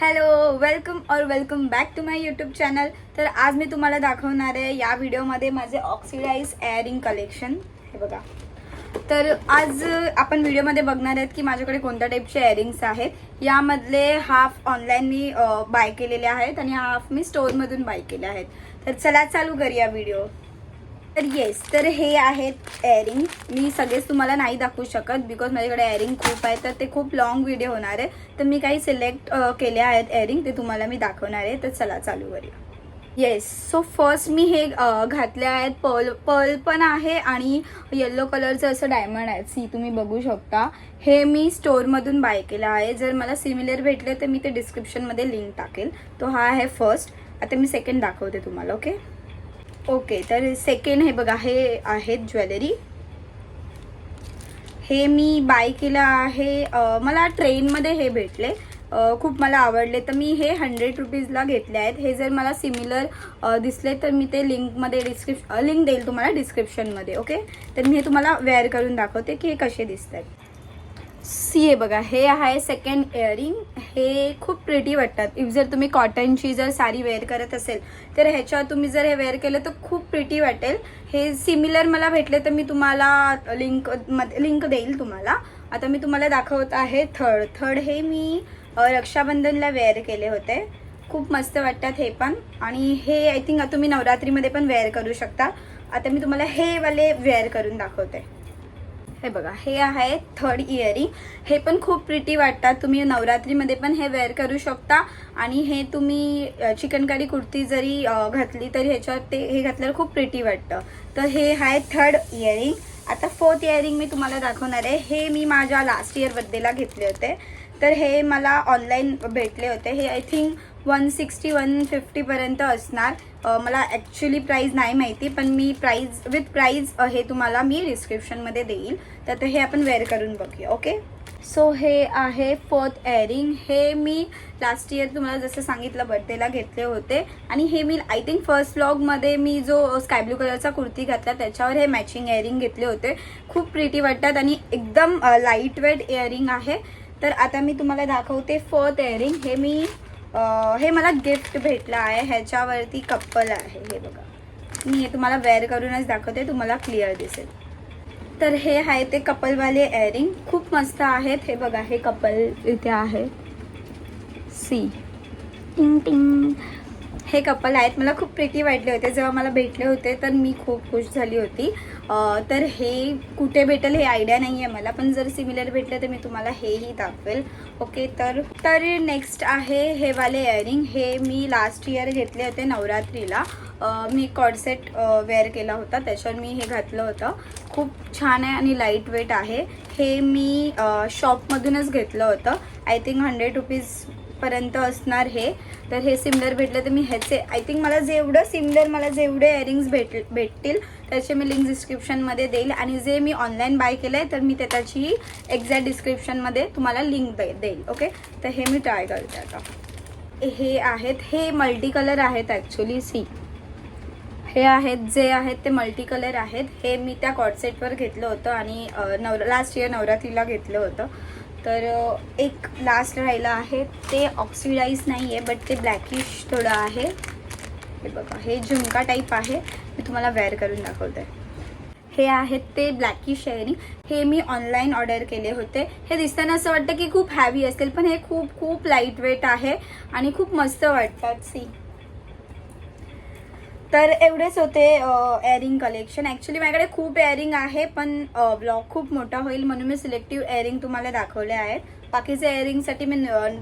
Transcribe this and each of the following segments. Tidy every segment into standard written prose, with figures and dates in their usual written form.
Hello, welcome back to my YouTube channel. तर आज मी तुम्हाला दाखवणार आहे या व्हिडिओमध्ये माझे ऑक्सिडाइज एअरिंग कलेक्शन. हे बघा. तर आज आपण व्हिडिओमध्ये बघणार आहेत की माझ्याकडे कोणत्या टाईपचे एअरिंग्स आहेत. यामधले हाफ ऑनलाईन मी बाय केलेले आहेत आणि हाफ मी स्टोअरमधून बाय केले आहेत. तर चला चालू करूया व्हिडिओ. तर येस, तर हे आहेत एअरिंग. मी सगळेच तुम्हाला नाही दाखवू शकत बिकॉज माझ्याकडे एअरिंग खूप आहे, तर ते खूप लॉंग व्हिडिओ होणार आहे. तर मी काही सिलेक्ट केले आहेत एअरिंग, ते तुम्हाला मी दाखवणार आहे. तर चला चालू करूया. येस, सो फर्स्ट मी हे घातले आहेत. पर्ल पण आहे आणि येल्लो कलरचं असं डायमंड आहे. सी तुम्ही बघू शकता. हे मी स्टोअरमधून बाय केलं आहे. जर मला सिमिलर भेटले तर मी ते डिस्क्रिप्शनमध्ये लिंक टाकेल. तो हा आहे फर्स्ट. आता मी सेकंड दाखवते तुम्हाला. ओके, तर सेकंड हे बघा, हे आहेत ज्वेलरी. हे मी बाय केलं आहे. मला ट्रेनमध्ये हे भेटले, खूप मला आवडले, तर मी हे 100 रुपीजला घेतले आहेत. हे जर मला सिमिलर दिसले तर मी ते लिंकमध्ये लिंक देईल तुम्हाला डिस्क्रिप्शनमध्ये. ओके, तर मी हे तुम्हाला वेअर करून दाखवते की हे कसे दिसतात. सी हे बघा, हे आहे सेकंड इयरिंग. हे खूप प्रिटी वाटतात. इफ जर तुम्ही कॉटनची जर साडी वेअर करत असेल तर ह्याच्यावर तुम्ही जर हे वेअर केलं तर खूप प्रिटी वाटेल. हे सिमिलर मला भेटले तर मी तुम्हाला लिंक देईल तुम्हाला. आता मी तुम्हाला दाखवत आहे थर्ड. हे मी रक्षाबंधनला वेअर केले होते. खूप मस्त वाटतात हे पण. आणि हे आय थिंक तुम्ही नवरात्रीमध्ये पण वेअर करू शकता. आता मी तुम्हाला हे वाले वेअर करून दाखवते. हे बघा, हे आहे थर्ड इयरिंग. हे पण खूप प्रिटी वाटतात. तुम्ही नवरात्रीमध्ये पण हे वेअर करू शकता. आणि हे तुम्ही चिकनकारी कुर्ती जरी घातली तरी ह्याच्यावर हे घातल्यावर खूप प्रिटी वाटतं. तर हे आहे थर्ड इयरिंग. आता फोर्थ इयरिंग मी तुम्हाला दाखवणार आहे. हे मी माझ्या लास्ट इयर बर्थडेला घेतले होते. तर हे मला ऑनलाईन भेटले होते. हे आय थिंक 160-150 पर्यंत असणार. मला ॲक्च्युली प्राईज नाही माहिती, पण मी विथ प्राईज हे तुम्हाला मी डिस्क्रिप्शनमध्ये देईल. तर हे आपण वेअर करून बघूया. ओके, सो हे आहे फोर्थ इयरिंग. हे मी लास्ट इयर तुम्हाला जसं सांगितलं बर्थडेला घेतले होते. आणि हे मी आय थिंक फर्स्ट व्लॉगमध्ये मी जो स्काय ब्लू कलरचा कुर्ती घातला त्याच्यावर हे मॅचिंग इयरिंग घेतले होते. खूप प्रिटी वाटतात आणि एकदम लाईट वेट इयरिंग आहे. तर आता मी तुम्हाला दाखवते फोर्थ इयरिंग. हे मला गिफ्ट भेटलं आहे. ह्याच्यावरती कप्पल आहे. हे बघा, मी हे तुम्हाला वेअर करूनच दाखवते, तुम्हाला क्लिअर दिसेल. तर हे आहे ते कपलवाले इयरिंग. खूप मस्त आहेत. हे बघा, हे कपल इथे आहे. सी टिंग टिंग. हे कपल आहेत. मला खूप प्रिटी वाटले होते जेव्हा मला भेटले होते, तर मी खूप खुश झाली होती. तर हे कुठे भेटेल हे आयडिया नाही आहे मला, पण जर सिमिलर भेटलं तर मी तुम्हाला हेही दाखवेल. ओके, तर नेक्स्ट आहे हे वाले इयरिंग. हे मी लास्ट इयर घेतले होते नवरात्रीला. मी कॉर्डसेट वेअर केला होता, त्याच्यावर मी हे घातलं होतं. खूप छान आहे आणि लाईट वेट आहे. हे मी शॉपमधूनच घेतलं होतं. आय थिंक 100 रुपीज पर्यंत असणार हे. तर हे सिमिलर भेटले तर मी ह्याचे आय थिंक मला जेवढे इयरिंग्स भेटतील त्याचे मी लिंक डिस्क्रिप्शनमध्ये देईल. आणि जे मी ऑनलाईन बाय केलं आहे तर मी त्याची एक्झॅक्ट डिस्क्रिप्शनमध्ये तुम्हाला लिंक देईल. ओके, तर हे मी ट्राय करते आता. हे आहेत, हे मल्टी कलर आहेत ॲक्च्युली. सी हे आहेत ते मल्टी कलर आहेत. हे मी त्या कॉर्डसेटवर घेतलं होतं आणि लास्ट इयर नवरात्रीला घेतलं होतं. तर एक लास्ट राहिलं आहे. ते ऑक्सिडाइज नाही आहे बट ते ब्लॅकिश थोडं आहे. हे बघा, हे झुमका टाईप आहे. मी तुम्हाला वेअर करून दाखवते. हे आहेत ते ब्लॅकिश इयरिंग. हे मी ऑनलाईन ऑर्डर केले होते. हे दिसताना असं वाटतं की खूप हॅवी असेल, पण हे खूप खूप लाईट वेट आहे आणि खूप मस्त वाटतात. सी, तर एवढेच होते इयरिंग कलेक्शन. ॲक्च्युली माझ्याकडे खूप इयरिंग आहे, पण ब्लॉग खूप मोठा होईल म्हणून मी सिलेक्टिव्ह इयरिंग तुम्हाला दाखवले आहेत. बाकीचे इयरिंगसाठी मी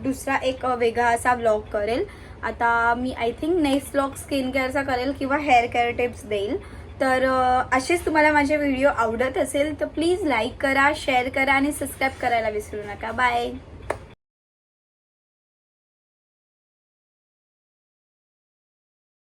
दुसरा एक वेगळा असा ब्लॉग करेल. आता मी I think next blog skin केअरचा करेल किंवा हेअर केअर टिप्स देईल. तर असेच तुम्हाला माझे व्हिडिओ आवडत असेल तर प्लीज लाईक करा, शेअर करा आणि सबस्क्राईब करायला विसरू नका. बाय.